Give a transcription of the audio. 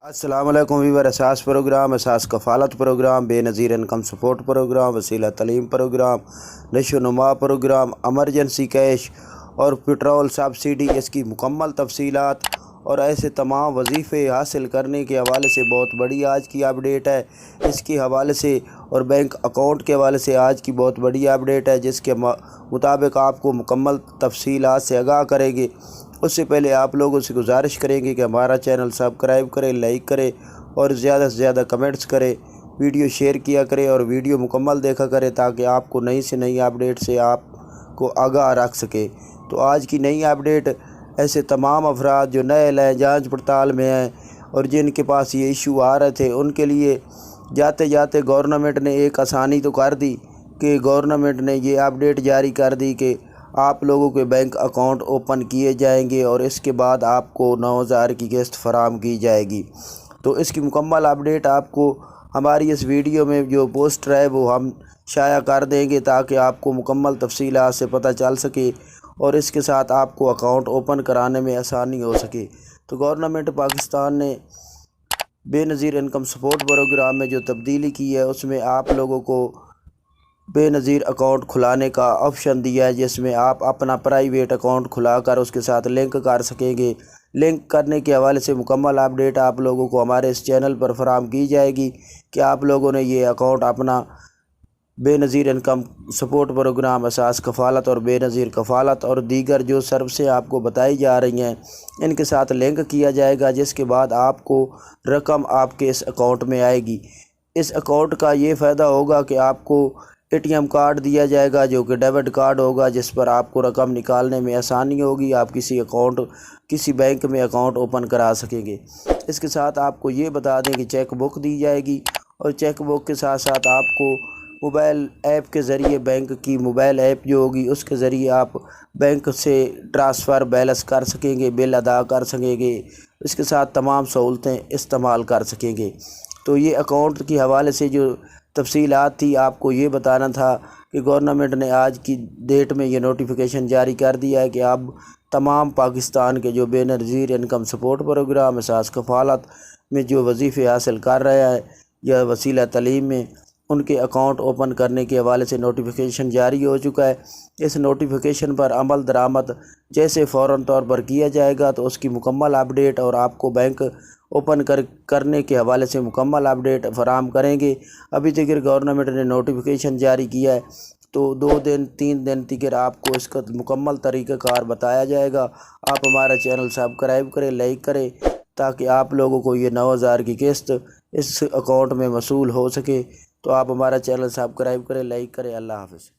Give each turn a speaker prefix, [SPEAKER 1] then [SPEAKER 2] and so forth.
[SPEAKER 1] السلام علیکم ویور، اساس پروگرام، اساس کفالت پروگرام، بے نظیر انکم سپورٹ پروگرام، وسیلہ تعلیم پروگرام، نشو و نما پروگرام، ایمرجنسی کیش اور پٹرول سبسڈی، اس کی مکمل تفصیلات اور ایسے تمام وظیفے حاصل کرنے کے حوالے سے بہت بڑی آج کی اپڈیٹ ہے۔ اس کے حوالے سے اور بینک اکاؤنٹ کے حوالے سے آج کی بہت بڑی اپڈیٹ ہے، جس کے مطابق آپ کو مکمل تفصیلات سے آگاہ کریں گے۔ اس سے پہلے آپ لوگوں سے گزارش کریں گے کہ ہمارا چینل سبسکرائب کریں، لائک کریں اور زیادہ سے زیادہ کمنٹس کریں، ویڈیو شیئر کیا کریں اور ویڈیو مکمل دیکھا کریں تاکہ آپ کو نئی سے نئی اپڈیٹ سے آپ کو آگاہ رکھ سکے۔ تو آج کی نئی اپڈیٹ ایسے تمام افراد جو نئے جانچ پڑتال میں ہیں اور جن کے پاس یہ ایشو آ رہے تھے، ان کے لیے جاتے جاتے گورنمنٹ نے ایک آسانی تو کر دی کہ گورنمنٹ نے یہ اپڈیٹ جاری کر دی کہ آپ لوگوں کے بینک اکاؤنٹ اوپن کیے جائیں گے اور اس کے بعد آپ کو 9,000 کی قسط فراہم کی جائے گی۔ تو اس کی مکمل اپڈیٹ آپ کو ہماری اس ویڈیو میں جو پوسٹر ہے وہ ہم شائع کر دیں گے تاکہ آپ کو مکمل تفصیلات سے پتہ چل سکے اور اس کے ساتھ آپ کو اکاؤنٹ اوپن کرانے میں آسانی ہو سکے۔ تو گورنمنٹ پاکستان نے بے نظیر انکم سپورٹ پروگرام میں جو تبدیلی کی ہے، اس میں آپ لوگوں کو بے نظیر اکاؤنٹ کھلانے کا آپشن دیا ہے، جس میں آپ اپنا پرائیویٹ اکاؤنٹ کھلا کر اس کے ساتھ لنک کر سکیں گے۔ لنک کرنے کے حوالے سے مکمل اپڈیٹ آپ لوگوں کو ہمارے اس چینل پر فراہم کی جائے گی کہ آپ لوگوں نے یہ اکاؤنٹ اپنا بے نظیر انکم سپورٹ پروگرام، اساس کفالت اور بے نظیر کفالت اور دیگر جو سروسیں آپ کو بتائی جا رہی ہیں، ان کے ساتھ لنک کیا جائے گا، جس کے بعد آپ کو رقم آپ کے اس اکاؤنٹ میں آئے گی۔ اس اکاؤنٹ کا یہ فائدہ ہوگا کہ آپ کو ATM کارڈ دیا جائے گا جو کہ ڈیبٹ کارڈ ہوگا، جس پر آپ کو رقم نکالنے میں آسانی ہوگی، آپ کسی بینک میں اکاؤنٹ اوپن کرا سکیں گے۔ اس کے ساتھ آپ کو یہ بتا دیں کہ چیک بک دی جائے گی اور چیک بک کے ساتھ ساتھ آپ کو موبائل ایپ کے ذریعے، بینک کی موبائل ایپ جو ہوگی اس کے ذریعے آپ بینک سے ٹرانسفر بیلنس کر سکیں گے، بل ادا کر سکیں گے، اس کے ساتھ تمام سہولتیں استعمال کر سکیں گے۔ تو یہ اکاؤنٹ کے حوالے سے جو تفصیلات تھی آپ کو یہ بتانا تھا کہ گورنمنٹ نے آج کی ڈیٹ میں یہ نوٹیفیکیشن جاری کر دیا ہے کہ اب تمام پاکستان کے جو بے نظیر انکم سپورٹ پروگرام، اساس کفالت میں جو وظیفے حاصل کر رہا ہے یا وسیلہ تعلیم میں، ان کے اکاؤنٹ اوپن کرنے کے حوالے سے نوٹیفیکیشن جاری ہو چکا ہے۔ اس نوٹیفیکیشن پر عمل درآمد جیسے فوراً طور پر کیا جائے گا تو اس کی مکمل اپڈیٹ اور آپ کو بینک اوپن کرنے کے حوالے سے مکمل اپڈیٹ فراہم کریں گے۔ ابھی تک گورنمنٹ نے نوٹیفیکیشن جاری کیا ہے تو 2-3 دن تک آپ کو اس کا مکمل طریقہ کار بتایا جائے گا۔ آپ ہمارا چینل سبسکرائب کریں، لائک کریں تاکہ آپ لوگوں کو یہ 9,000 کی قسط اس اکاؤنٹ میں وصول ہو سکے۔ تو آپ ہمارا چینل سبسکرائب کریں، لائک کریں۔ اللہ حافظ۔